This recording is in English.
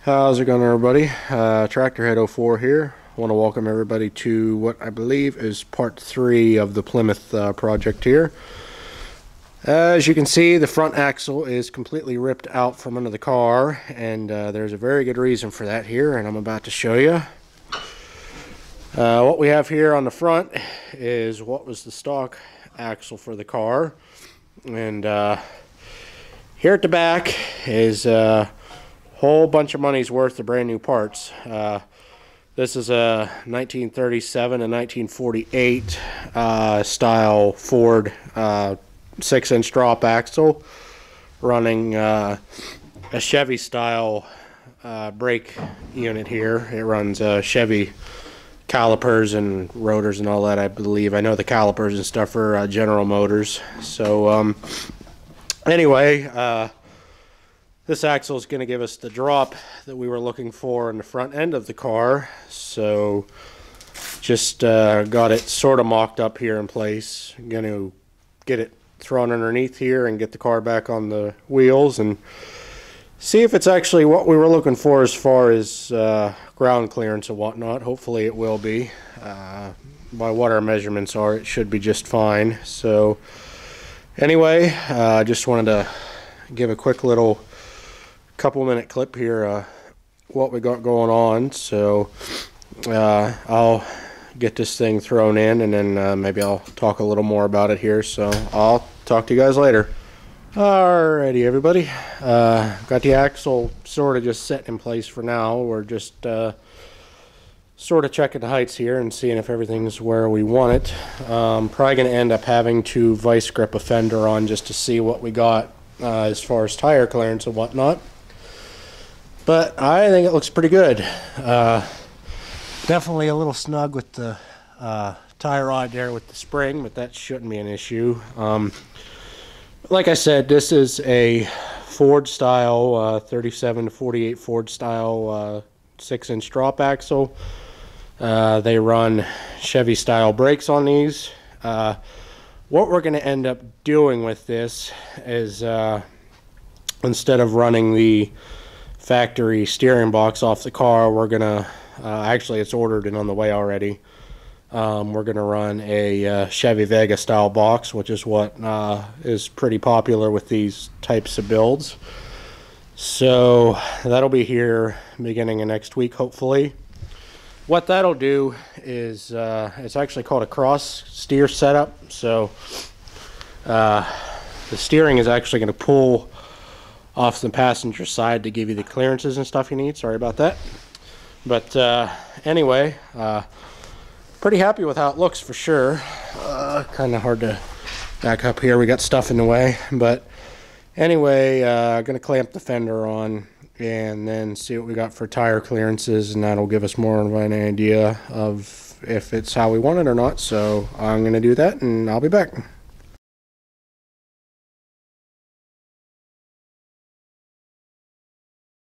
How's it going, everybody? Tractorhead 04 here. I want to welcome everybody to what I believe is part 3 of the Plymouth project here. As you can see, the front axle is completely ripped out from under the car, and there's a very good reason for that here, and I'm about to show you. What we have here on the front is what was the stock axle for the car, and here at the back is whole bunch of money's worth of brand new parts. This is a 1937 and 1948 style Ford 6-inch drop axle running a Chevy style brake unit here. It runs Chevy calipers and rotors and all that, I believe. I know the calipers and stuff are General Motors. So anyway, this axle is going to give us the drop that we were looking for in the front end of the car. So just got it sort of mocked up here in place. I'm going to get it thrown underneath here and get the car back on the wheels and see if it's actually what we were looking for as far as ground clearance and whatnot. Hopefully it will be. By what our measurements are, it should be just fine. So anyway, I just wanted to give a quick little couple-minute clip here, what we got going on. So I'll get this thing thrown in, and then maybe I'll talk a little more about it here. So I'll talk to you guys later. Alrighty, everybody. Got the axle sort of just set in place for now. We're just sort of checking the heights here and seeing if everything's where we want it. Probably going to end up having to vice grip a fender on just to see what we got as far as tire clearance and whatnot. But I think it looks pretty good. Definitely a little snug with the tie rod there with the spring, but that shouldn't be an issue. Like I said, this is a Ford style 37 to 48 Ford style 6-inch drop axle. They run Chevy style brakes on these. What we're going to end up doing with this is instead of running the factory steering box off the car, we're gonna actually it's ordered and on the way already. We're gonna run a Chevy Vega style box, which is what is pretty popular with these types of builds. So that'll be here beginning of next week, hopefully. What that'll do is it's actually called a cross steer setup. So the steering is actually going to pull off the passenger side to give you the clearances and stuff you need. Sorry about that. But anyway, pretty happy with how it looks for sure. Kind of hard to back up here. We got stuff in the way. But anyway, going to clamp the fender on and then see what we got for tire clearances, and that'll give us more of an idea of if it's how we want it or not. So I'm going to do that, and I'll be back.